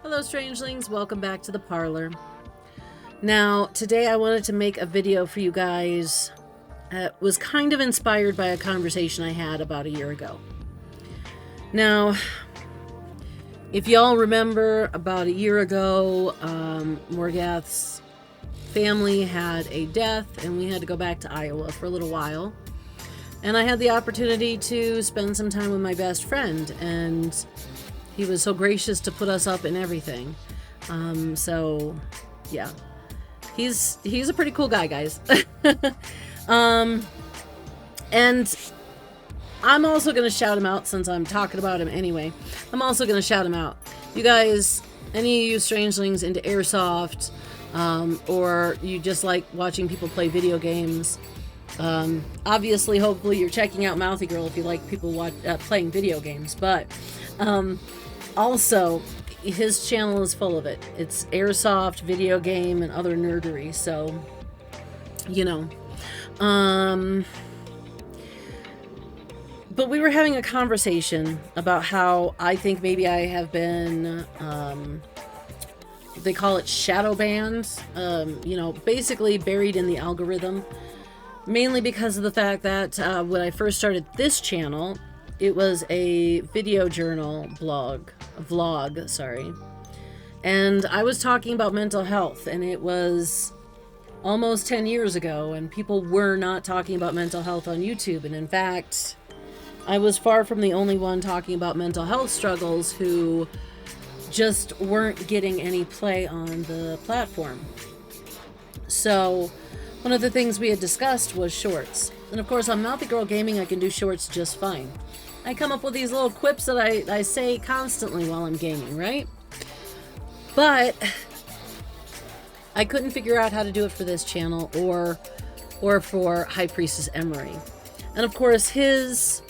Hello strangelings, welcome back to the parlor. Now, today I wanted to make a video for you guys that was kind of inspired by a conversation I had about a year ago. Now, if y'all remember, about a year ago, Morgath's family had a death and we had to go back to Iowa for a little while. And I had the opportunity to spend some time with my best friend, and he was so gracious to put us up in everything. So yeah, he's a pretty cool guy, guys. And I'm also going to shout him out since I'm talking about him anyway. I'm also going to shout him out. You guys, any of you strangelings into airsoft, or you just like watching people play video games, obviously, hopefully you're checking out Mouthy Girl if you like people playing video games, but also his channel is full of it. It's airsoft, video game, and other nerdery, so you know. But we were having a conversation about how I think maybe I have been they call it shadow banned, you know, basically buried in the algorithm, mainly because of the fact that when I first started this channel, it was a video journal vlog, sorry. And I was talking about mental health, and it was almost 10 years ago, and people were not talking about mental health on YouTube. And in fact, I was far from the only one talking about mental health struggles who just weren't getting any play on the platform. So one of the things we had discussed was shorts. And of course, on Mouthy Girl Gaming, I can do shorts just fine. I come up with these little quips that I say constantly while I'm gaming, right? But I couldn't figure out how to do it for this channel or for High Priestess Emery. And of course, his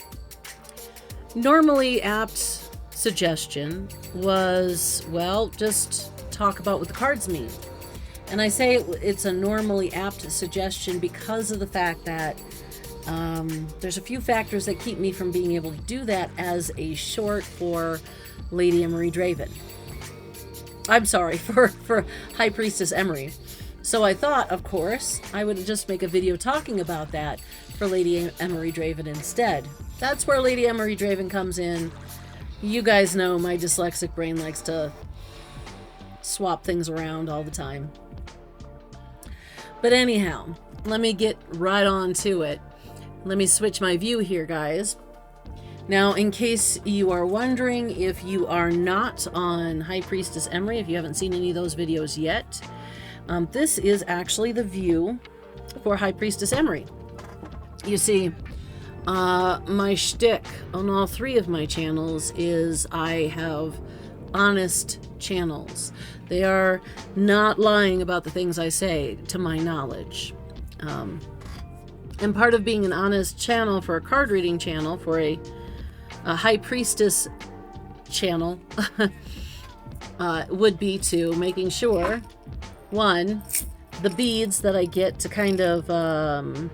normally apt suggestion was, well, just talk about what the cards mean. And I say it's a normally apt suggestion because of the fact that there's a few factors that keep me from being able to do that as a short for Lady Emery Draven. I'm sorry, for High Priestess Emery. So I thought, of course, I would just make a video talking about that for Lady Emery Draven instead. That's where Lady Emery Draven comes in. You guys know my dyslexic brain likes to swap things around all the time. But anyhow, let me get right on to it. Let me switch my view here, guys. Now, in case you are wondering, if you are not on High Priestess Emery, if you haven't seen any of those videos yet, this is actually the view for High Priestess Emery. You see, my shtick on all three of my channels is I have honest channels. They are not lying about the things I say, to my knowledge. And part of being an honest channel for a card reading channel, for a High Priestess channel, would be to making sure, one, the beads that I get to kind of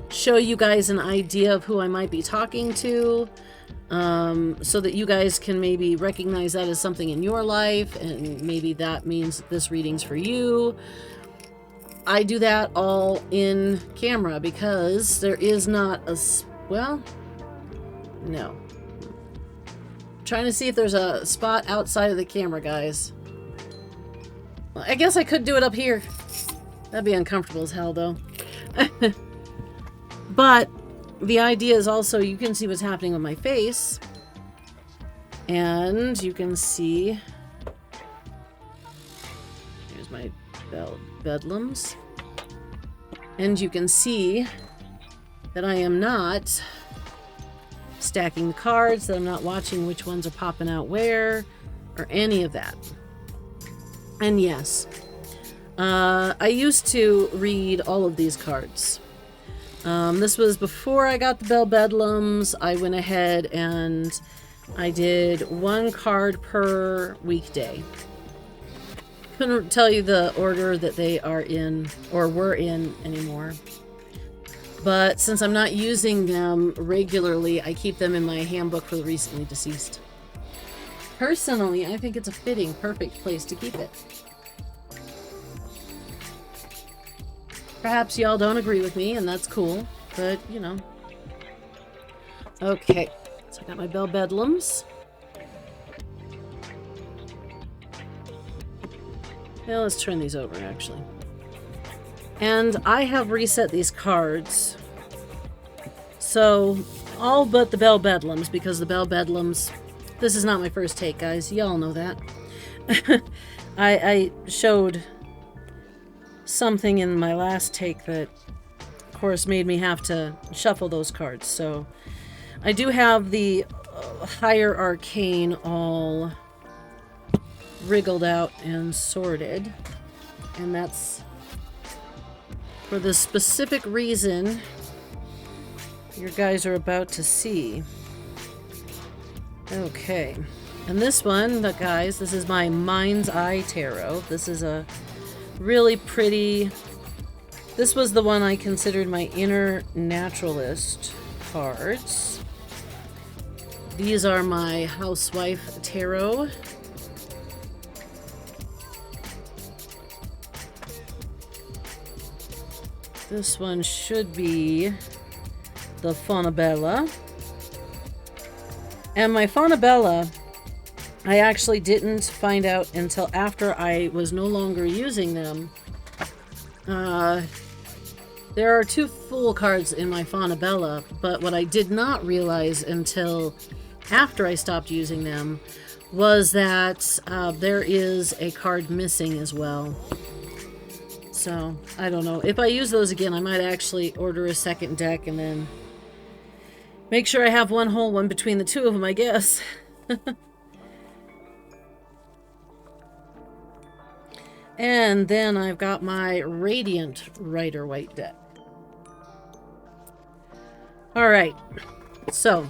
show you guys an idea of who I might be talking to, so that you guys can maybe recognize that as something in your life, and maybe that means this reading's for you. I do that all in camera because there is not a, well, no. I'm trying to see if there's a spot outside of the camera, guys. Well, I guess I could do it up here. That'd be uncomfortable as hell, though. But the idea is also you can see what's happening on my face. And you can see, here's my bedlams. And you can see that I am not stacking the cards, that I'm not watching which ones are popping out where, or any of that. And yes, I used to read all of these cards. This was before I got the Bell Bedlams. I went ahead and I did one card per weekday. Couldn't tell you the order that they are in or were in anymore. But since I'm not using them regularly, I keep them in my handbook for the recently deceased. Personally, I think it's a fitting, perfect place to keep it. Perhaps y'all don't agree with me, and that's cool, but, you know. Okay, so I got my bell bedlams. Yeah, let's turn these over, actually. And I have reset these cards. So, all but the bell bedlams, because the bell bedlams... This is not my first take, guys. Y'all know that. I showed something in my last take that, of course, made me have to shuffle those cards. So, I do have the higher arcane all wriggled out and sorted. And that's for the specific reason you guys are about to see. Okay. And this one, guys, this is my Mind's Eye Tarot. This is a really pretty... This was the one I considered my inner naturalist cards. These are my Housewife Tarot. This one should be the Fonabella. And my Fonabella, I actually didn't find out until after I was no longer using them. There are 2 full cards in my Fonabella, but what I did not realize until after I stopped using them was that there is a card missing as well. So, I don't know. If I use those again, I might actually order a second deck and then make sure I have one whole one between the 2 of them, I guess. And then I've got my Radiant Rider-Waite deck. Alright, so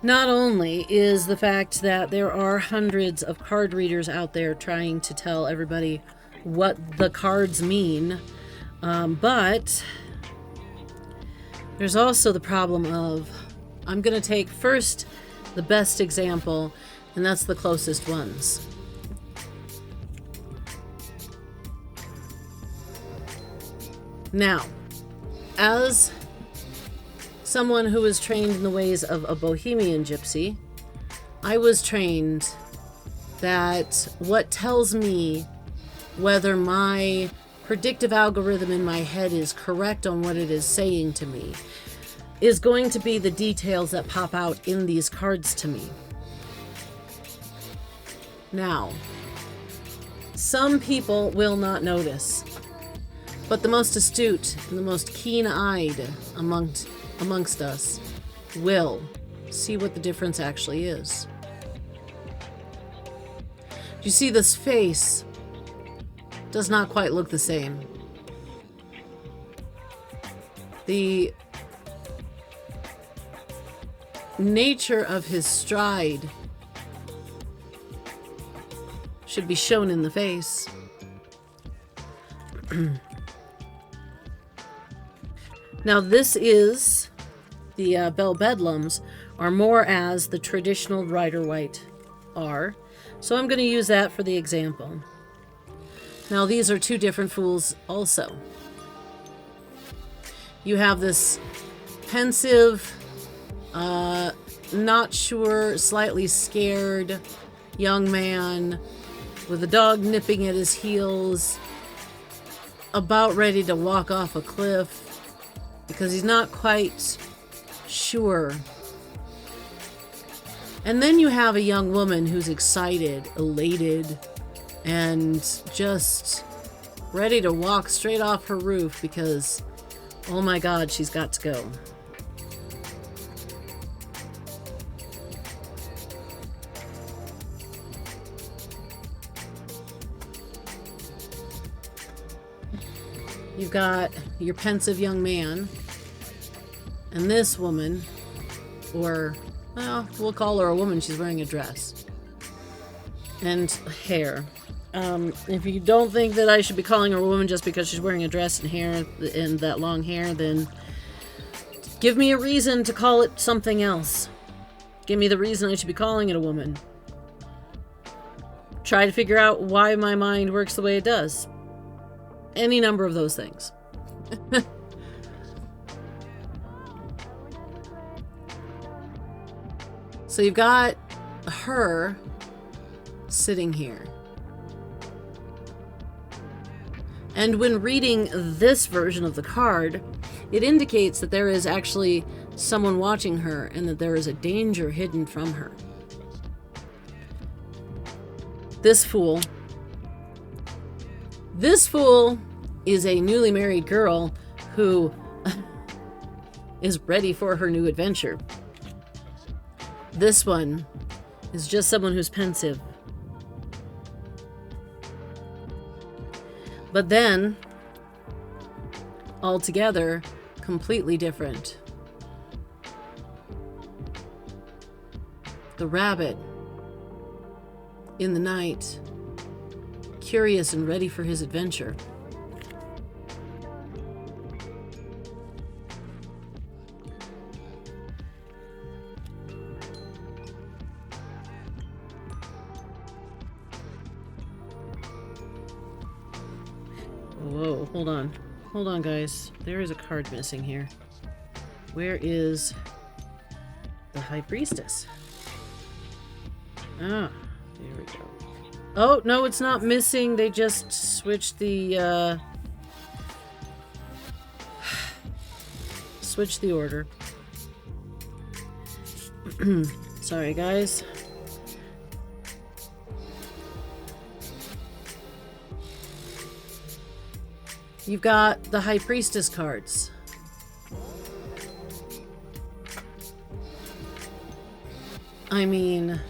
not only is the fact that there are hundreds of card readers out there trying to tell everybody what the cards mean, but there's also the problem of, I'm going to take first the best example, and that's the closest ones. Now, as someone who was trained in the ways of a Bohemian Gypsy, I was trained that what tells me whether my predictive algorithm in my head is correct on what it is saying to me is going to be the details that pop out in these cards to me. Now, some people will not notice, but the most astute and the most keen-eyed amongst us will see what the difference actually is. You see, this face does not quite look the same. The nature of his stride should be shown in the face. Now, this is the Bell Bedlams are more as the traditional Rider-Waite are, so I'm going to use that for the example. Now, these are 2 different fools also. You have this pensive, not sure, slightly scared young man with a dog nipping at his heels, about ready to walk off a cliff because he's not quite sure. And then you have a young woman who's excited, elated, and just ready to walk straight off her roof because, oh my God, she's got to go. You've got your pensive young man and this woman, or, well, we'll call her a woman, she's wearing a dress and hair. If you don't think that I should be calling her a woman just because she's wearing a dress and hair and that long hair, then give me a reason to call it something else. Give me the reason I should be calling it a woman. Try to figure out why my mind works the way it does. Any number of those things. So you've got her sitting here. And when reading this version of the card, it indicates that there is actually someone watching her and that there is a danger hidden from her. This fool is a newly married girl who is ready for her new adventure. This one is just someone who's pensive. But then, altogether, completely different. The rabbit, in the night, curious and ready for his adventure. Whoa, hold on. Hold on, guys. There is a card missing here. Where is the High Priestess? Ah, there we go. Oh, no, it's not missing. They just switched the, switched the order. Sorry, guys. You've got the High Priestess cards. I mean,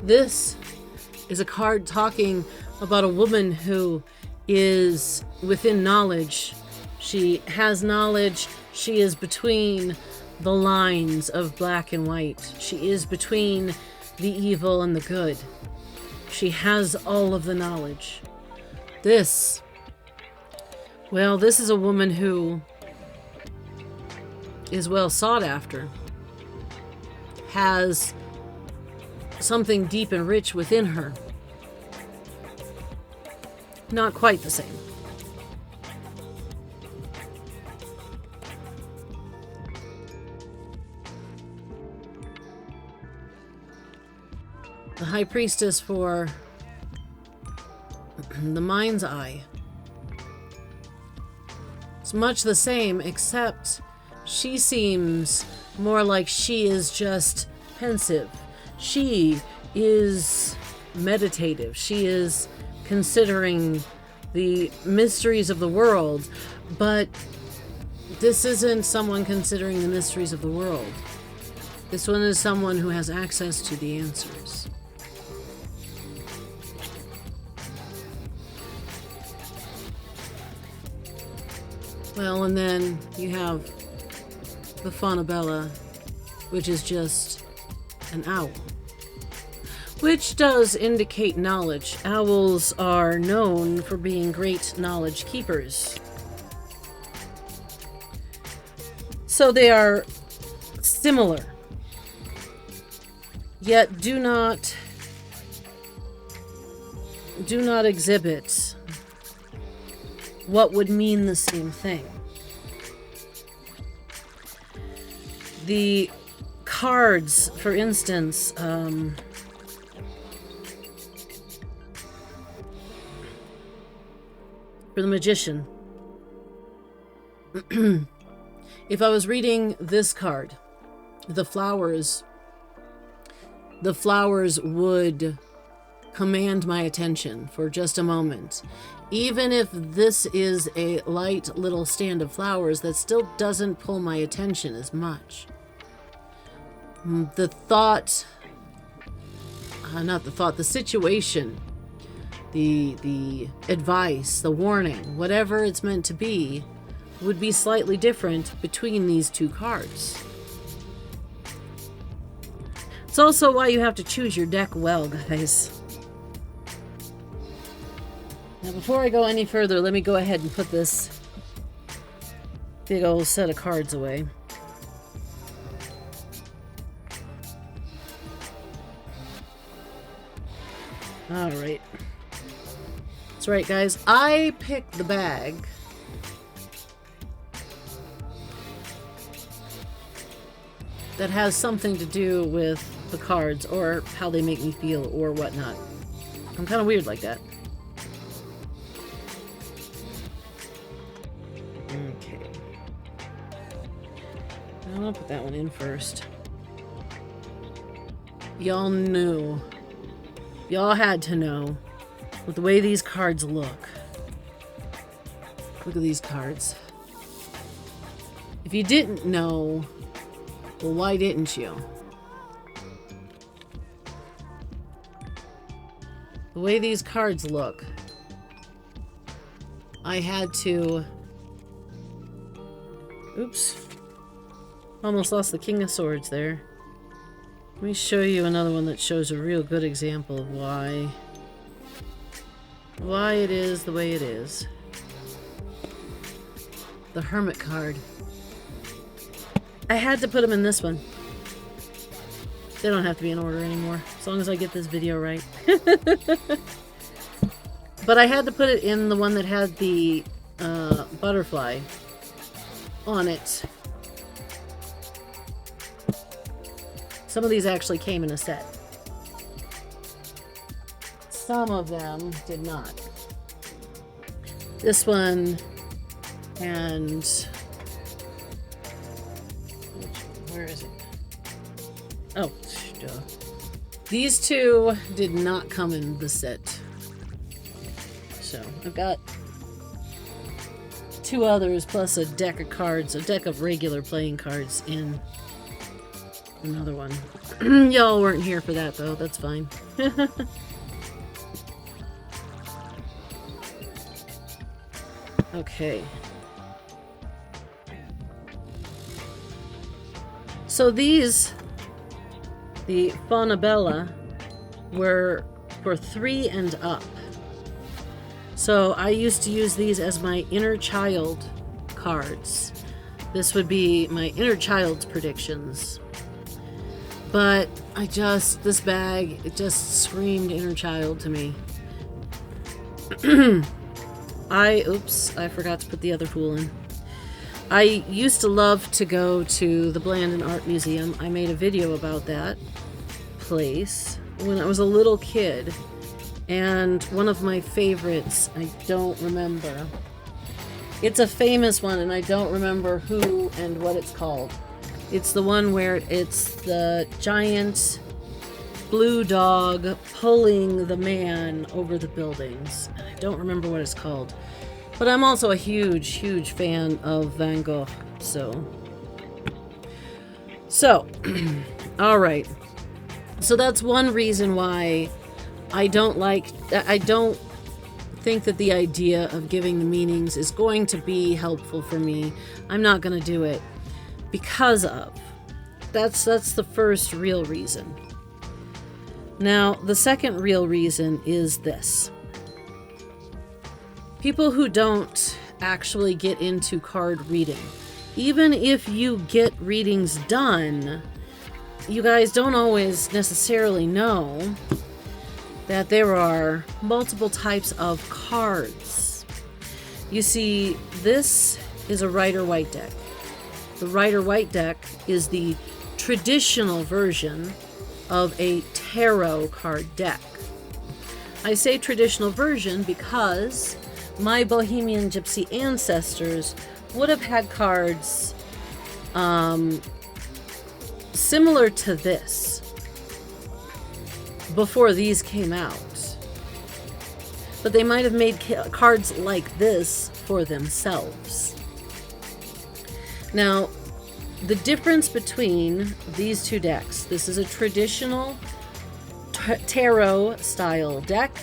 this is a card talking about a woman who is within knowledge. She has knowledge. She is between the lines of black and white. She is between the evil and the good. She has all of the knowledge. This is a woman who is well sought after, has something deep and rich within her. Not quite the same. The High Priestess for the mind's eye. It's much the same, except she seems more like she is just pensive. She is meditative. She is considering the mysteries of the world, but this isn't someone considering the mysteries of the world. This one is someone who has access to the answers. Well, and then you have the Faunabella, which is just an owl. Which does indicate knowledge. Owls are known for being great knowledge keepers. So they are similar, yet do not exhibit what would mean the same thing. The cards, for instance, for the Magician. If I was reading this card, the flowers would command my attention for just a moment. Even if this is a light little stand of flowers, that still doesn't pull my attention as much. The situation, the advice, the warning, whatever it's meant to be, would be slightly different between these two cards. It's also why you have to choose your deck well, guys. Now, before I go any further, let me go ahead and put this big old set of cards away. Alright. That's right, guys. I picked the bag that has something to do with the cards, or how they make me feel, or whatnot. I'm kind of weird like that. Okay. I'll put that one in first. Y'all knew. Y'all had to know. With the way these cards look. Look at these cards. If you didn't know, well, why didn't you? The way these cards look, I had to... Oops. Almost lost the King of Swords there. Let me show you another one that shows a real good example of why it is the way it is. The Hermit card. I had to put them in this one. They don't have to be in order anymore, as long as I get this video right. But I had to put it in the one that had the butterfly on it. Some of these actually came in a set. Some of them did not. This one and... Where is it? Oh, duh. These two did not come in the set. So, I've got two others plus a deck of cards, a deck of regular playing cards in another one. Y'all weren't here for that though, that's fine. Okay. So these, the Faunabella, were for 3 and up. So I used to use these as my inner child cards. This would be my inner child's predictions. But this bag, it just screamed inner child to me. Oops, I forgot to put the other fool in. I used to love to go to the Blandon Art Museum. I made a video about that place when I was a little kid. And one of my favorites, I don't remember. It's a famous one, and I don't remember who and what it's called. It's the one where it's the giant blue dog pulling the man over the buildings. And I don't remember what it's called. But I'm also a huge, huge fan of Van Gogh. So, all right. So that's one reason why I don't think that the idea of giving the meanings is going to be helpful for me. I'm not going to do it because of. That's the first real reason. Now, the second real reason is this. People who don't actually get into card reading, even if you get readings done, you guys don't always necessarily know that there are multiple types of cards. You see, this is a Rider-Waite deck. The Rider-Waite deck is the traditional version of a tarot card deck. I say traditional version because my Bohemian Gypsy ancestors would have had cards similar to this before these came out. But they might have made cards like this for themselves. Now, the difference between these two decks, this is a traditional tarot style deck.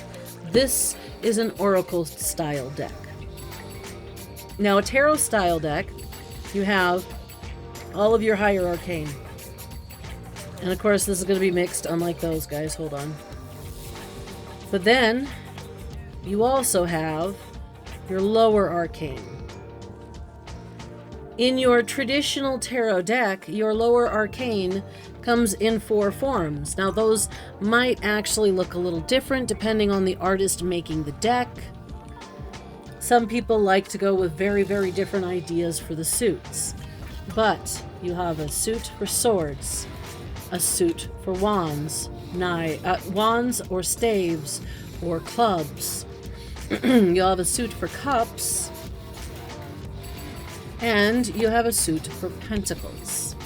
This is an oracle style deck. Now, a tarot style deck, you have all of your higher arcane. And of course, this is going to be mixed, unlike those guys. Hold on. But then, you also have your lower arcane. In your traditional tarot deck, your lower arcane comes in 4 forms. Now, those might actually look a little different depending on the artist making the deck. Some people like to go with very, very different ideas for the suits. But you have a suit for swords, a suit for wands, wands or staves or clubs. You'll have a suit for cups, and you have a suit for pentacles.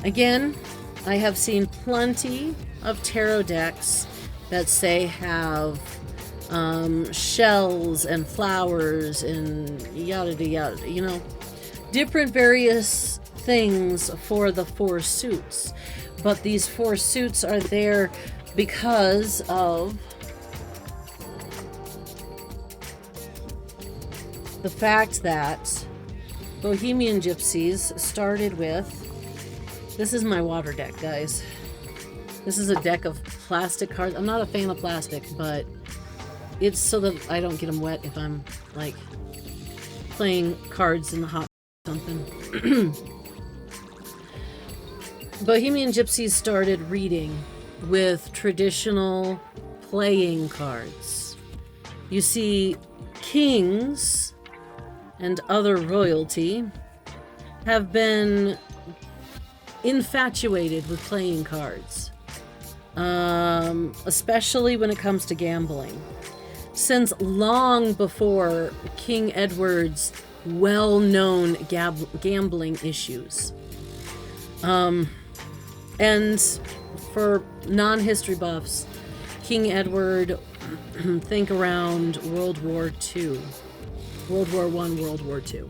Again, I have seen plenty of tarot decks that say have shells and flowers and yada yada, you know, different various things for the 4 suits. But these 4 suits are there because of the fact that Bohemian Gypsies started with, this is my water deck, guys. This is a deck of plastic cards. I'm not a fan of plastic, but it's so that I don't get them wet if I'm like playing cards in the hot something. Bohemian Gypsies started reading with traditional playing cards. You see, kings and other royalty have been infatuated with playing cards, especially when it comes to gambling. Since long before King Edward's well-known gambling issues. And for non-history buffs, King Edward, think around World War II. World War I, World War II.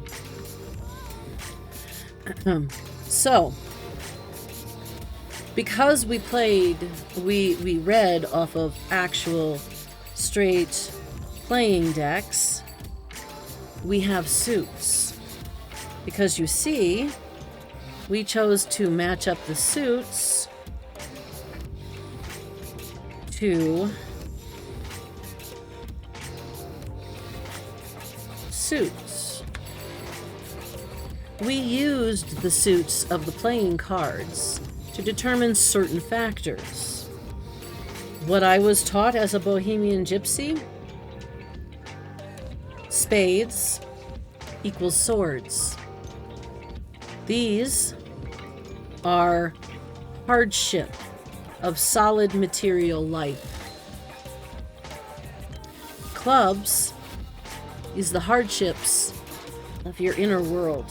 So, because we read off of actual straight playing decks, we have suits. Because you see, we chose to match up the suits to suits. We used the suits of the playing cards to determine certain factors. What I was taught as a Bohemian Gypsy: spades equals swords. These are hardship of solid material life. Clubs is the hardships of your inner world.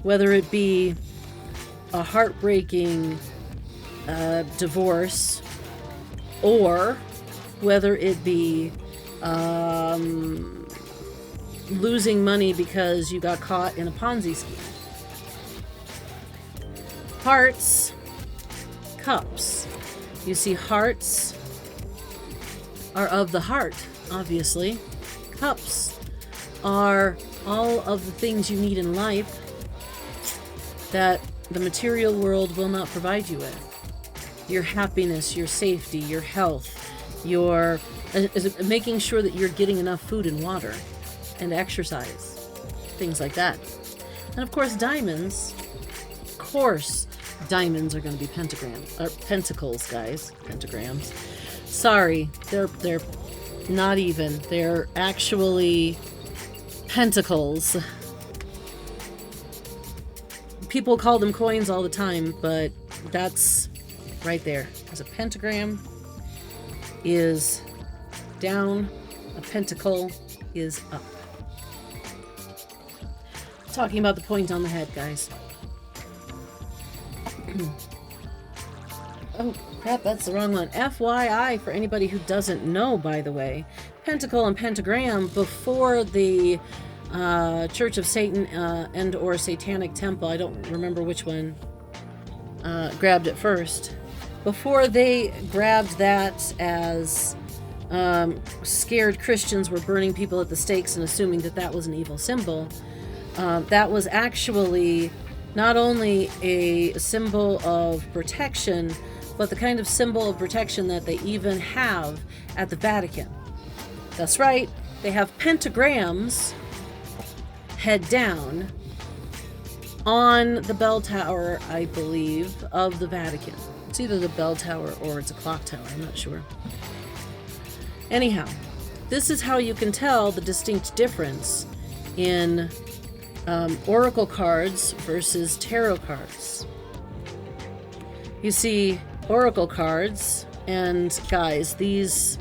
Whether it be a heartbreaking divorce, or whether it be losing money because you got caught in a Ponzi scheme. Hearts, cups. You see, hearts are of the heart, obviously. Cups are all of the things you need in life that the material world will not provide you with. Your happiness, your safety, your health, your making sure that you're getting enough food and water and exercise, things like that. And of course, diamonds. Of course, diamonds are going to be pentacles, guys. Pentagrams. Sorry, they're not even. They're actually pentacles. People call them coins all the time, but that's right there. Because a pentagram is down, a pentacle is up. Talking about the point on the head, guys. Oh, crap, that's the wrong one. FYI, for anybody who doesn't know, by the way, pentacle and pentagram, before the Church of Satan and or Satanic Temple, I don't remember which one grabbed it first. Before they grabbed that as scared Christians were burning people at the stakes and assuming that that was an evil symbol, that was actually not only a symbol of protection, but the kind of symbol of protection that they even have at the Vatican. That's right, they have pentagrams head down on the bell tower, I believe, of the Vatican. It's either the bell tower or it's a clock tower, I'm not sure. Anyhow, this is how you can tell the distinct difference in oracle cards versus tarot cards. You see, oracle cards, and guys, these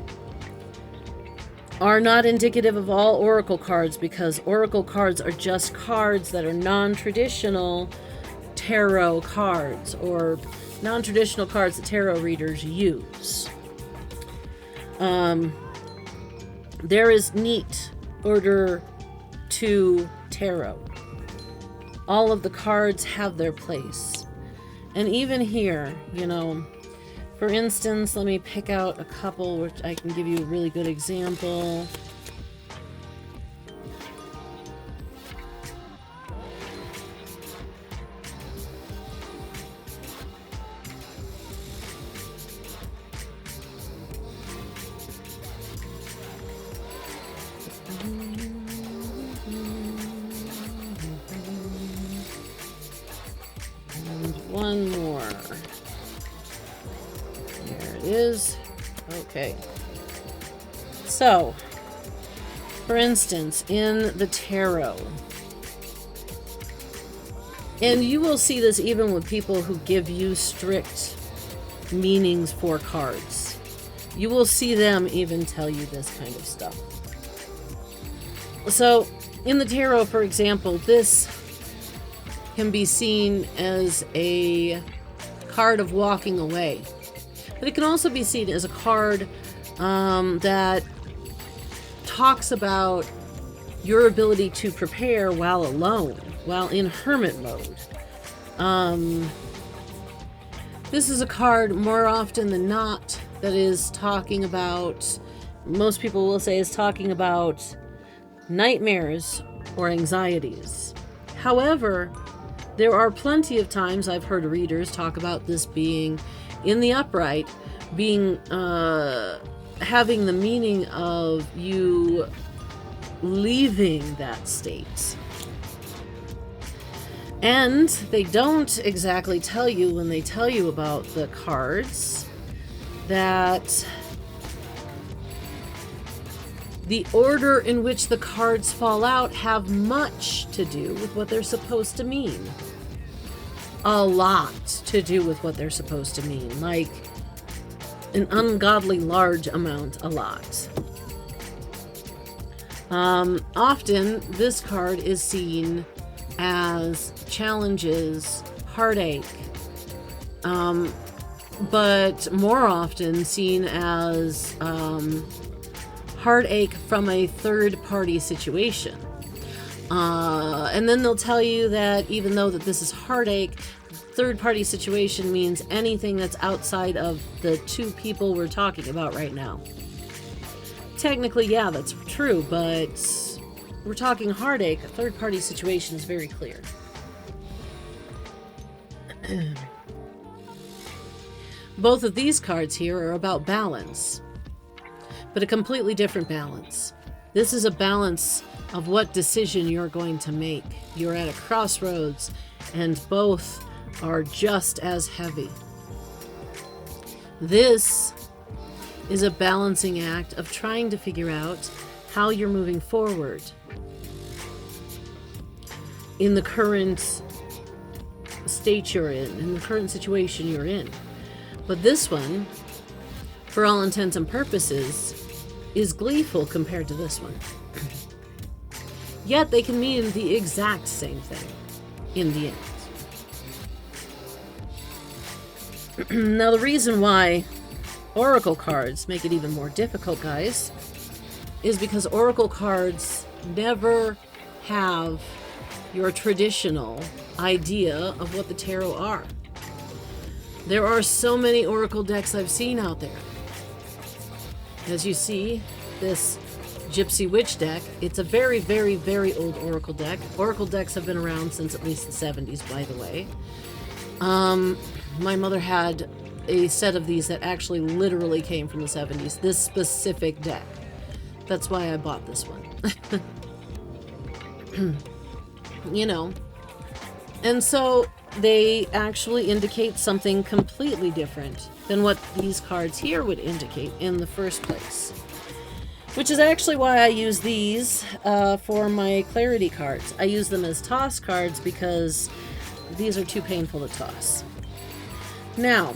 are not indicative of all oracle cards, because oracle cards are just cards that are non-traditional tarot cards, or non-traditional cards that tarot readers use. There is neat order to tarot. All of the cards have their place. And even here, you know, for instance, let me pick out a couple which I can give you a really good example. One more. There it is. Okay. So, for instance, in the tarot, and you will see this even with people who give you strict meanings for cards. You will see them even tell you this kind of stuff. So, in the tarot, for example, this can be seen as a card of walking away. But it can also be seen as a card that talks about your ability to prepare while alone, while in hermit mode. This is a card more often than not that is talking about, most people will say is talking about nightmares or anxieties. However, there are plenty of times I've heard readers talk about this being in the upright, being having the meaning of you leaving that state. And they don't exactly tell you when they tell you about the cards that the order in which the cards fall out have much to do with what they're supposed to mean. A lot to do with what they're supposed to mean. Like an ungodly large amount, a lot. Often, this card is seen as challenges, heartache, but more often seen as heartache from a third-party situation. And then they'll tell you that even though that this is heartache, third-party situation means anything that's outside of the two people we're talking about right now. Technically, yeah, that's true, but we're talking heartache. A third-party situation is very clear. Both of these cards here are about balance, but a completely different balance. This is a balance of what decision you're going to make. You're at a crossroads, and both are just as heavy. This is a balancing act of trying to figure out how you're moving forward in the current state you're in the current situation you're in. But this one, for all intents and purposes, is gleeful compared to this one. Yet they can mean the exact same thing in the end. Now, the reason why oracle cards make it even more difficult, guys, is because oracle cards never have your traditional idea of what the tarot are. There are so many oracle decks I've seen out there. As you see, this Gypsy Witch deck, it's a very, very, very old oracle deck. Oracle decks have been around since at least the 70s, by the way. My mother had a set of these that actually literally came from the 70s, this specific deck. That's why I bought this one. you know. And so they actually indicate something completely different than what these cards here would indicate in the first place. Which is actually why I use these for my clarity cards. I use them as toss cards because these are too painful to toss. Now,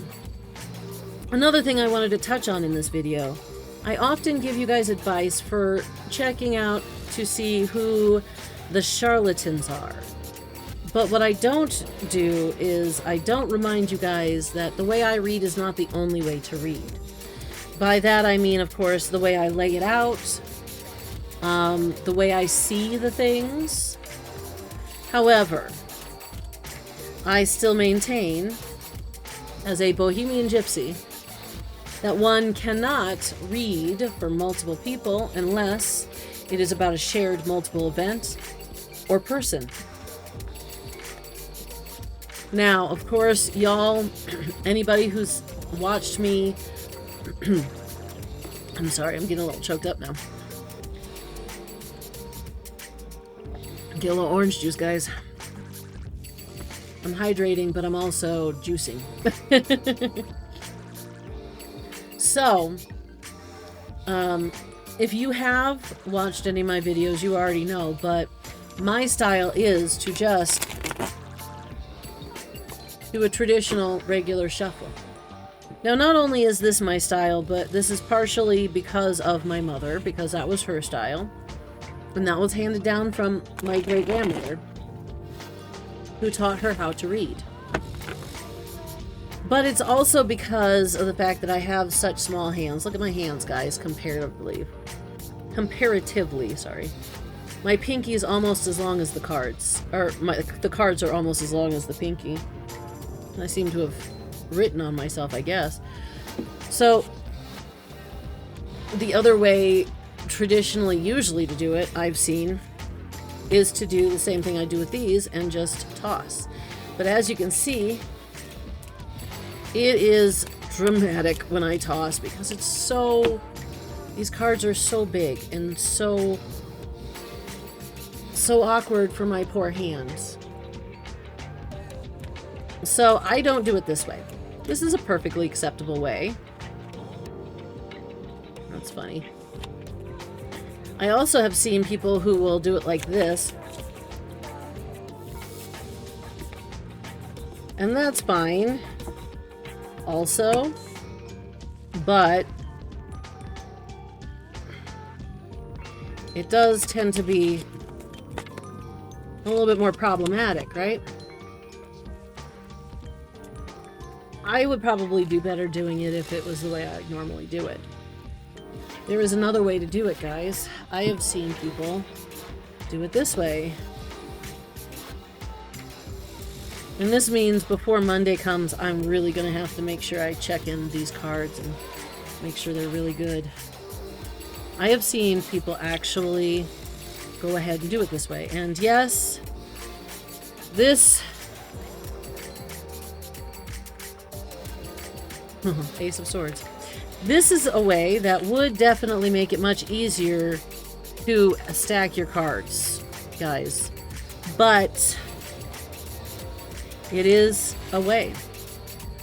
another thing I wanted to touch on in this video, I often give you guys advice for checking out to see who the charlatans are. But what I don't do is I don't remind you guys that the way I read is not the only way to read. By that I mean, of course, the way I lay it out, the way I see the things. However, I still maintain, as a Bohemian Gypsy, that one cannot read for multiple people unless it is about a shared multiple event or person. Now, of course, y'all, anybody who's watched me, I'm sorry, I'm getting a little choked up now. Get a little orange juice, guys. I'm hydrating, but I'm also juicing. So, if you have watched any of my videos, you already know, but my style is to just do a traditional regular shuffle. Now, not only is this my style, but this is partially because of my mother, because that was her style, and that was handed down from my great-grandmother, who taught her how to read. But it's also because of the fact that I have such small hands. Look at my hands, guys, comparatively, sorry. My pinky is almost as long as the cards, or the cards are almost as long as the pinky. I seem to have written on myself, I guess. So, the other way, traditionally, usually to do it, I've seen, is to do the same thing I do with these and just toss. But as you can see, it is dramatic when I toss because it's so... These cards are so big and so awkward for my poor hands. So I don't do it this way. This is a perfectly acceptable way. That's funny. I also have seen people who will do it like this. And that's fine. Also. But it does tend to be a little bit more problematic, right? I would probably do better doing it if it was the way I normally do it. There is another way to do it, guys. I have seen people do it this way. And this means before Monday comes, I'm really going to have to make sure I check in these cards and make sure they're really good. I have seen people actually go ahead and do it this way. And yes, this... Ace of Swords. This is a way that would definitely make it much easier to stack your cards, guys. But it is a way.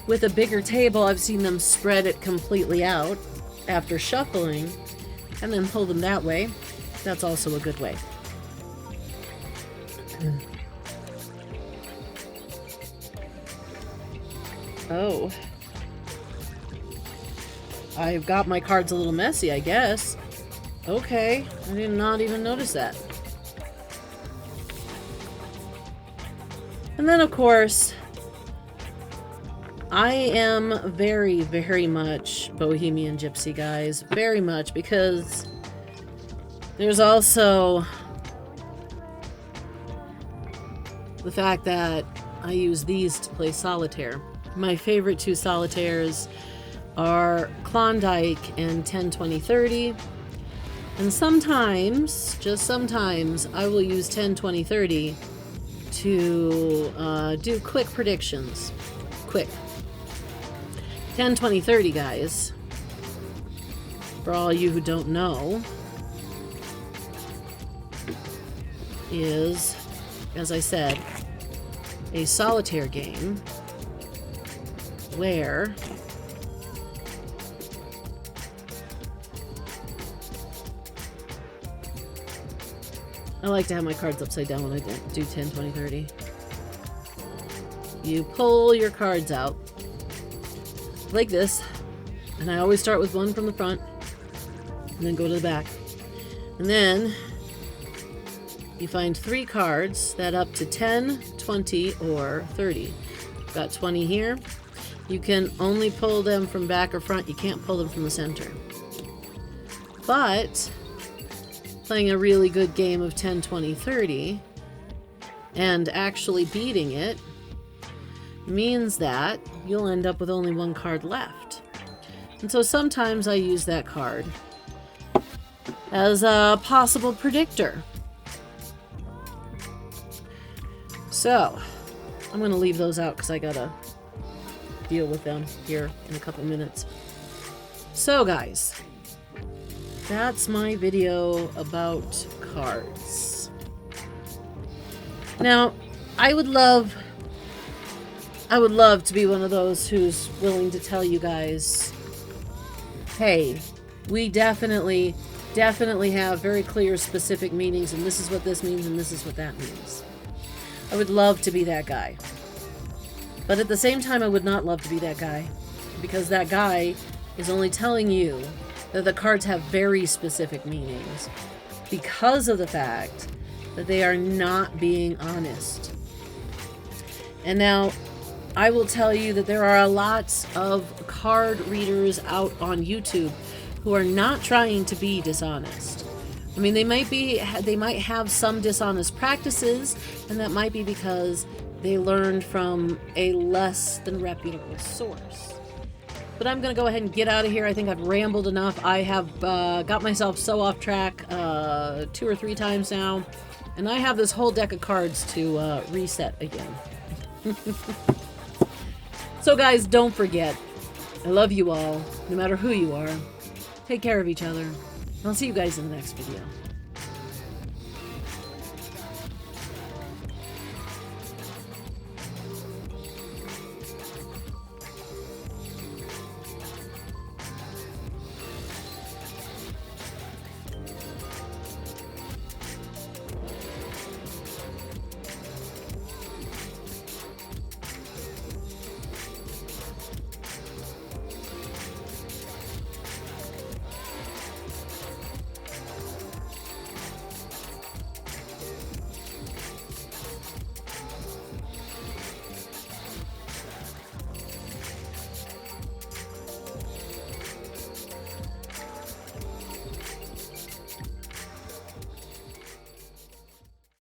With a bigger table, I've seen them spread it completely out after shuffling and then pull them that way. That's also a good way. Oh. I've got my cards a little messy, I guess. Okay, I did not even notice that. And then, of course, I am very, very much Bohemian Gypsy, guys. Very much, because there's also the fact that I use these to play solitaire. My favorite two solitaires are Klondike and 10, 20, 30. And sometimes, just sometimes, I will use 10, 20, 30 to do quick predictions. Quick. 10, 20, 30, guys. For all you who don't know, is as I said, a solitaire game where I like to have my cards upside down when I do 10, 20, 30. You pull your cards out like this, and I always start with one from the front and then go to the back. And then you find 3 cards that up to 10, 20, or 30. You've got 20 here. You can only pull them from back or front. You can't pull them from the center. But playing a really good game of 10, 20, 30 and actually beating it means that you'll end up with only 1 card left. And so sometimes I use that card as a possible predictor. So I'm going to leave those out because I gotta deal with them here in a couple minutes. So guys, that's my video about cards. Now, I would love to be one of those who's willing to tell you guys, hey, we definitely have very clear, specific meanings, and this is what this means, and this is what that means. I would love to be that guy. But at the same time, I would not love to be that guy, because that guy is only telling you that the cards have very specific meanings because of the fact that they are not being honest. And now, I will tell you that there are a lot of card readers out on YouTube who are not trying to be dishonest. I mean, they might have some dishonest practices, and that might be because they learned from a less than reputable source. But I'm going to go ahead and get out of here. I think I've rambled enough. I have got myself so off track 2 or 3 times now, and I have this whole deck of cards to reset again. So guys, don't forget, I love you all, no matter who you are. Take care of each other. I'll see you guys in the next video.